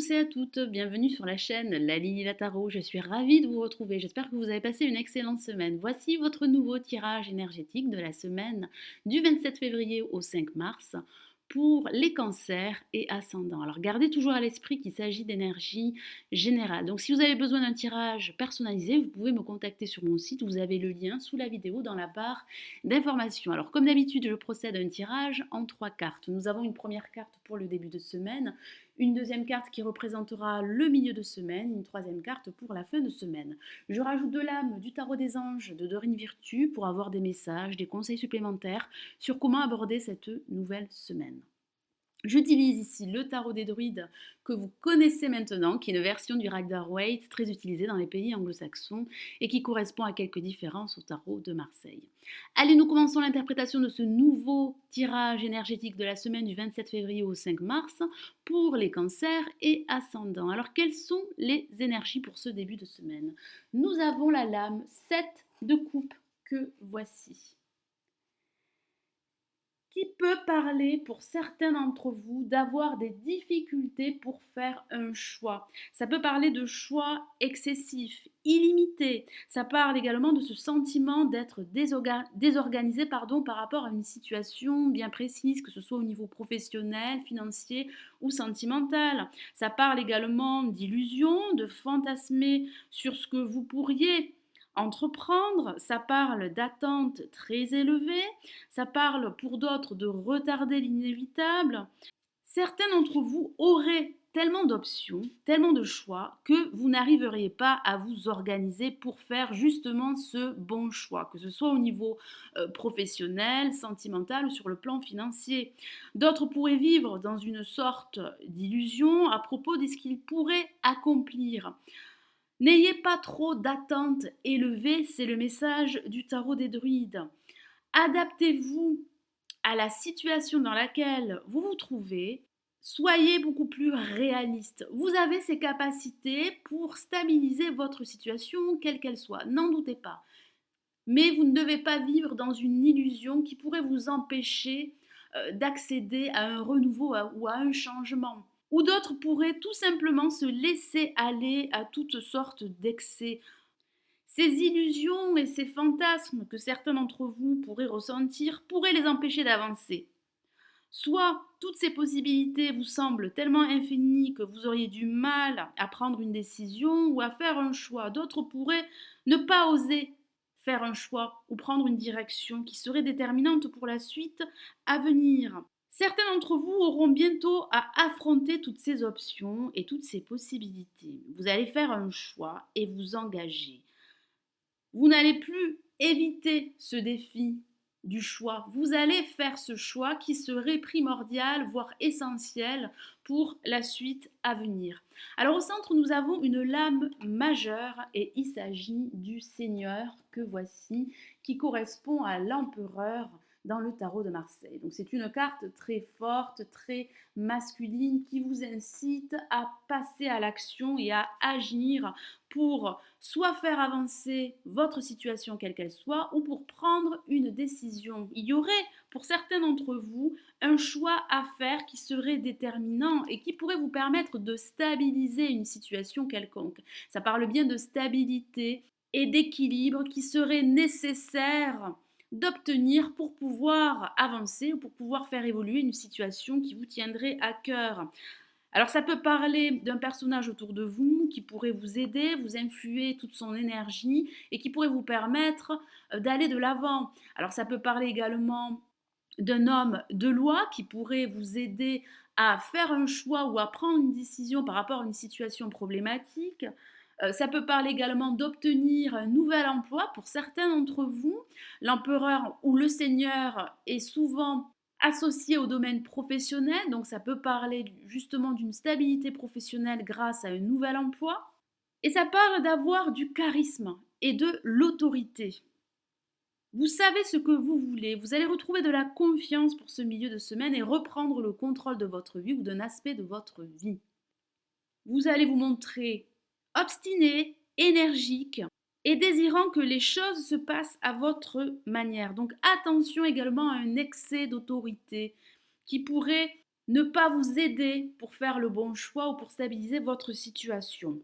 tous et à toutes, bienvenue sur la chaîne La Lily la Tarot. Je suis ravie de vous retrouver. J'espère que vous avez passé une excellente semaine. Voici votre nouveau tirage énergétique de la semaine du 27 février au 5 mars pour les cancers et ascendants. Alors gardez toujours à l'esprit qu'il s'agit d'énergie générale. Donc si vous avez besoin d'un tirage personnalisé, vous pouvez me contacter sur mon site. Vous avez le lien sous la vidéo dans la barre d'informations. Alors comme d'habitude, je procède à un tirage en 3 cartes. Nous avons une première carte pour le début de semaine, une deuxième carte qui représentera le milieu de semaine, une troisième carte pour la fin de semaine. Je rajoute de l'âme du tarot des anges de Dorine Virtue pour avoir des messages, des conseils supplémentaires sur comment aborder cette nouvelle semaine. J'utilise ici le tarot des druides que vous connaissez maintenant, qui est une version du Rider-Waite très utilisée dans les pays anglo-saxons et qui correspond à quelques différences au tarot de Marseille. Allez, nous commençons l'interprétation de ce nouveau tirage énergétique de la semaine du 27 février au 5 mars pour les cancers et ascendants. Alors, quelles sont les énergies pour ce début de semaine? Nous avons la lame 7 de coupe que voici, qui peut parler pour certains d'entre vous d'avoir des difficultés pour faire un choix. Ça peut parler de choix excessifs, illimités. Ça parle également de ce sentiment d'être désorganisé par rapport à une situation bien précise, que ce soit au niveau professionnel, financier ou sentimental. Ça parle également d'illusions, de fantasmer sur ce que vous pourriez entreprendre, ça parle d'attentes très élevées, ça parle pour d'autres de retarder l'inévitable. Certains d'entre vous auraient tellement d'options, tellement de choix, que vous n'arriveriez pas à vous organiser pour faire justement ce bon choix, que ce soit au niveau professionnel, sentimental ou sur le plan financier. D'autres pourraient vivre dans une sorte d'illusion à propos de ce qu'ils pourraient accomplir. N'ayez pas trop d'attentes élevées, c'est le message du tarot des druides. Adaptez-vous à la situation dans laquelle vous vous trouvez. Soyez beaucoup plus réaliste. Vous avez ces capacités pour stabiliser votre situation, quelle qu'elle soit, n'en doutez pas. Mais vous ne devez pas vivre dans une illusion qui pourrait vous empêcher d'accéder à un renouveau ou à un changement. Ou d'autres pourraient tout simplement se laisser aller à toutes sortes d'excès. Ces illusions et ces fantasmes que certains d'entre vous pourraient ressentir pourraient les empêcher d'avancer. Soit toutes ces possibilités vous semblent tellement infinies que vous auriez du mal à prendre une décision ou à faire un choix. D'autres pourraient ne pas oser faire un choix ou prendre une direction qui serait déterminante pour la suite à venir. Certains d'entre vous auront bientôt à affronter toutes ces options et toutes ces possibilités. Vous allez faire un choix et vous engager. Vous n'allez plus éviter ce défi du choix. Vous allez faire ce choix qui serait primordial, voire essentiel pour la suite à venir. Alors au centre, nous avons une lame majeure et il s'agit du Seigneur que voici, qui correspond à l'empereur dans le tarot de Marseille. Donc c'est une carte très forte, très masculine qui vous incite à passer à l'action et à agir pour soit faire avancer votre situation quelle qu'elle soit ou pour prendre une décision. Il y aurait pour certains d'entre vous un choix à faire qui serait déterminant et qui pourrait vous permettre de stabiliser une situation quelconque. Ça parle bien de stabilité et d'équilibre qui serait nécessaire d'obtenir pour pouvoir avancer ou pour pouvoir faire évoluer une situation qui vous tiendrait à cœur. Alors ça peut parler d'un personnage autour de vous qui pourrait vous aider, vous influer toute son énergie et qui pourrait vous permettre d'aller de l'avant. Alors ça peut parler également d'un homme de loi qui pourrait vous aider à faire un choix ou à prendre une décision par rapport à une situation problématique. Ça peut parler également d'obtenir un nouvel emploi pour certains d'entre vous. L'empereur ou le seigneur est souvent associé au domaine professionnel, donc ça peut parler justement d'une stabilité professionnelle grâce à un nouvel emploi. Et ça parle d'avoir du charisme et de l'autorité. Vous savez ce que vous voulez, vous allez retrouver de la confiance pour ce milieu de semaine et reprendre le contrôle de votre vie ou d'un aspect de votre vie. Vous allez vous montrer obstiné, énergique et désirant que les choses se passent à votre manière. Donc attention également à un excès d'autorité qui pourrait ne pas vous aider pour faire le bon choix ou pour stabiliser votre situation.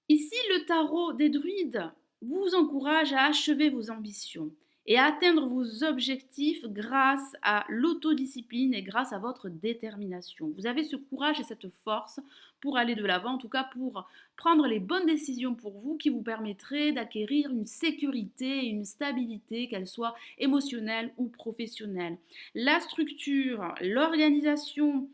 Ici, le tarot des druides vous encourage à achever vos ambitions et à atteindre vos objectifs grâce à l'autodiscipline et grâce à votre détermination. Vous avez ce courage et cette force pour aller de l'avant, en tout cas pour prendre les bonnes décisions pour vous qui vous permettraient d'acquérir une sécurité et une stabilité, qu'elle soit émotionnelle ou professionnelle. La structure, l'organisation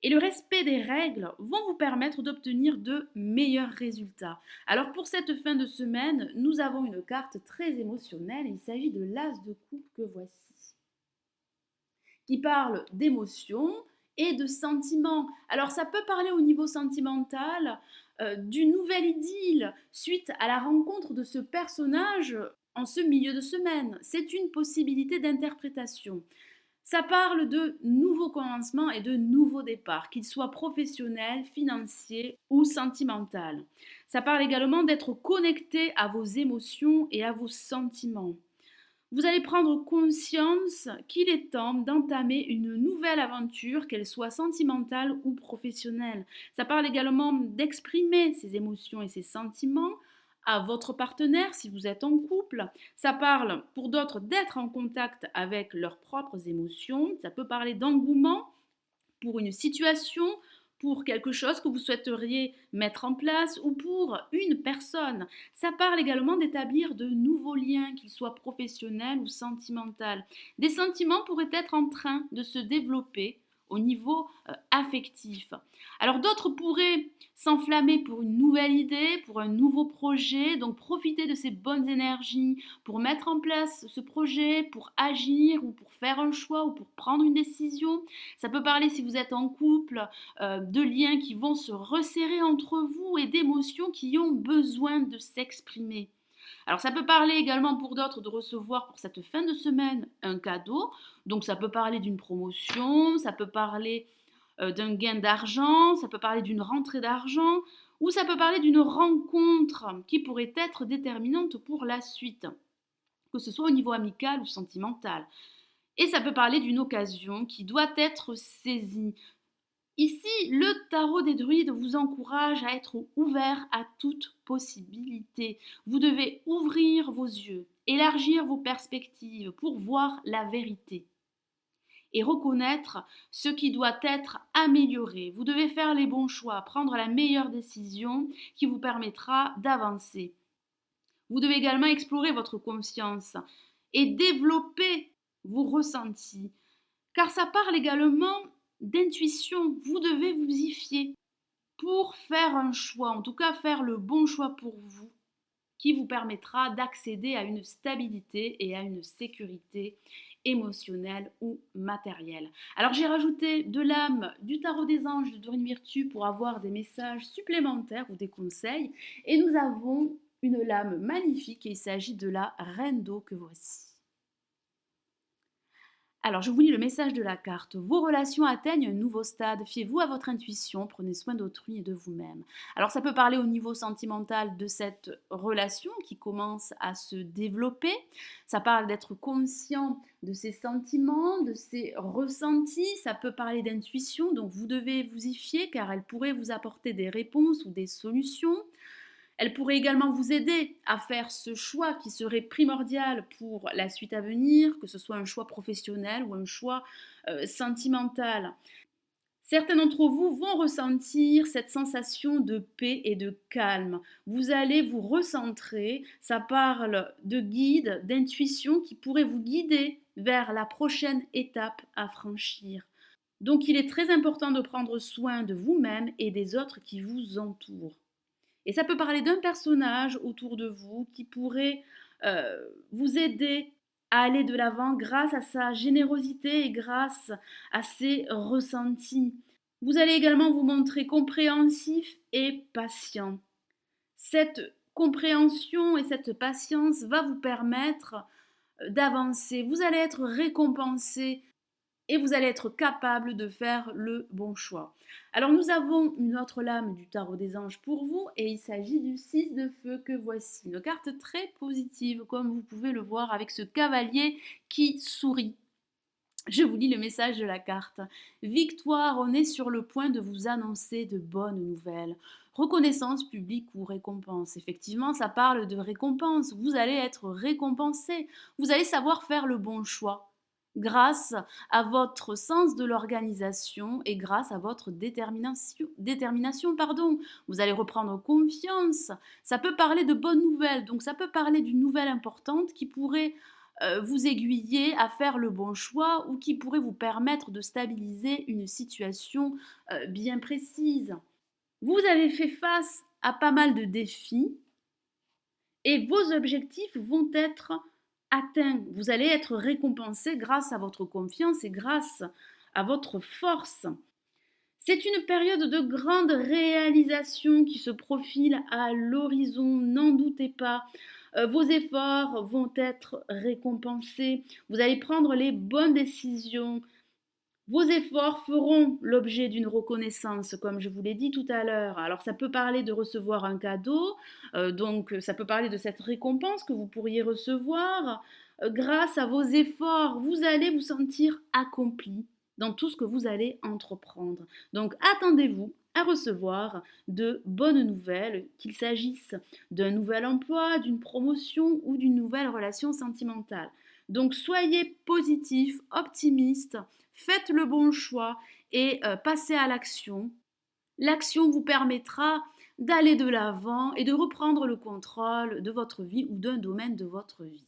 et le respect des règles vont vous permettre d'obtenir de meilleurs résultats. Alors pour cette fin de semaine, nous avons une carte très émotionnelle. Il s'agit de l'As de coupe que voici, qui parle d'émotions et de sentiments. Alors ça peut parler au niveau sentimental d'une nouvelle idylle suite à la rencontre de ce personnage en ce milieu de semaine. C'est une possibilité d'interprétation. Ça parle de nouveaux commencements et de nouveaux départs, qu'ils soient professionnels, financiers ou sentimentaux. Ça parle également d'être connecté à vos émotions et à vos sentiments. Vous allez prendre conscience qu'il est temps d'entamer une nouvelle aventure, qu'elle soit sentimentale ou professionnelle. Ça parle également d'exprimer ses émotions et ses sentiments à votre partenaire si vous êtes en couple. Ça parle pour d'autres d'être en contact avec leurs propres émotions. Ça peut parler d'engouement pour une situation, pour quelque chose que vous souhaiteriez mettre en place ou pour une personne. Ça parle également d'établir de nouveaux liens, qu'ils soient professionnels ou sentimentaux. Des sentiments pourraient être en train de se développer au niveau affectif. Alors d'autres pourraient s'enflammer pour une nouvelle idée, pour un nouveau projet, donc profiter de ces bonnes énergies pour mettre en place ce projet, pour agir ou pour faire un choix ou pour prendre une décision. Ça peut parler, si vous êtes en couple, de liens qui vont se resserrer entre vous et d'émotions qui ont besoin de s'exprimer. Alors ça peut parler également pour d'autres de recevoir pour cette fin de semaine un cadeau. Donc ça peut parler d'une promotion, ça peut parler d'un gain d'argent, ça peut parler d'une rentrée d'argent, ou ça peut parler d'une rencontre qui pourrait être déterminante pour la suite, que ce soit au niveau amical ou sentimental. Et ça peut parler d'une occasion qui doit être saisie. Ici, le tarot des druides vous encourage à être ouvert à toute possibilité. Vous devez ouvrir vos yeux, élargir vos perspectives pour voir la vérité et reconnaître ce qui doit être amélioré. Vous devez faire les bons choix, prendre la meilleure décision qui vous permettra d'avancer. Vous devez également explorer votre conscience et développer vos ressentis, car ça parle également d'intuition. Vous devez vous y fier pour faire un choix, en tout cas faire le bon choix pour vous, qui vous permettra d'accéder à une stabilité et à une sécurité émotionnelle ou matérielle. Alors j'ai rajouté de l'âme du tarot des anges de Dorine Virtue pour avoir des messages supplémentaires ou des conseils. Et nous avons une lame magnifique et il s'agit de la reine d'eau que voici. Alors, je vous lis le message de la carte. Vos relations atteignent un nouveau stade. Fiez-vous à votre intuition. Prenez soin d'autrui et de vous-même. Alors, ça peut parler au niveau sentimental de cette relation qui commence à se développer. Ça parle d'être conscient de ses sentiments, de ses ressentis. Ça peut parler d'intuition. Donc, vous devez vous y fier car elle pourrait vous apporter des réponses ou des solutions. Elle pourrait également vous aider à faire ce choix qui serait primordial pour la suite à venir, que ce soit un choix professionnel ou un choix sentimental. Certains d'entre vous vont ressentir cette sensation de paix et de calme. Vous allez vous recentrer. Ça parle de guide, d'intuition qui pourrait vous guider vers la prochaine étape à franchir. Donc il est très important de prendre soin de vous-même et des autres qui vous entourent. Et ça peut parler d'un personnage autour de vous qui pourrait vous aider à aller de l'avant grâce à sa générosité et grâce à ses ressentis. Vous allez également vous montrer compréhensif et patient. Cette compréhension et cette patience va vous permettre d'avancer. Vous allez être récompensé et vous allez être capable de faire le bon choix. Alors nous avons une autre lame du tarot des anges pour vous et il s'agit du 6 de feu que voici. Une carte très positive comme vous pouvez le voir avec ce cavalier qui sourit. Je vous lis le message de la carte. Victoire, on est sur le point de vous annoncer de bonnes nouvelles. Reconnaissance publique ou récompense. Effectivement, ça parle de récompense. Vous allez être récompensé. Vous allez savoir faire le bon choix grâce à votre sens de l'organisation et grâce à votre détermination, pardon. Vous allez reprendre confiance. Ça peut parler de bonnes nouvelles, donc ça peut parler d'une nouvelle importante qui pourrait vous aiguiller à faire le bon choix ou qui pourrait vous permettre de stabiliser une situation bien précise. Vous avez fait face à pas mal de défis et vos objectifs vont être atteints. Vous allez être récompensé grâce à votre confiance et grâce à votre force. C'est une période de grande réalisation qui se profile à l'horizon, n'en doutez pas. Vos efforts vont être récompensés. Vous allez prendre les bonnes décisions. Vos efforts feront l'objet d'une reconnaissance, comme je vous l'ai dit tout à l'heure. Alors ça peut parler de recevoir un cadeau, donc ça peut parler de cette récompense que vous pourriez recevoir. Grâce à vos efforts, vous allez vous sentir accompli dans tout ce que vous allez entreprendre. Donc attendez-vous à recevoir de bonnes nouvelles, qu'il s'agisse d'un nouvel emploi, d'une promotion ou d'une nouvelle relation sentimentale. Donc soyez positif, optimiste, faites le bon choix et passez à l'action. L'action vous permettra d'aller de l'avant et de reprendre le contrôle de votre vie ou d'un domaine de votre vie.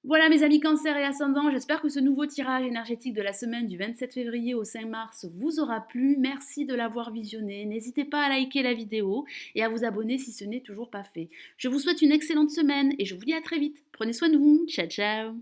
Voilà mes amis cancer et ascendant, j'espère que ce nouveau tirage énergétique de la semaine du 27 février au 5 mars vous aura plu. Merci de l'avoir visionné. N'hésitez pas à liker la vidéo et à vous abonner si ce n'est toujours pas fait. Je vous souhaite une excellente semaine et je vous dis à très vite. Prenez soin de vous. Ciao ciao.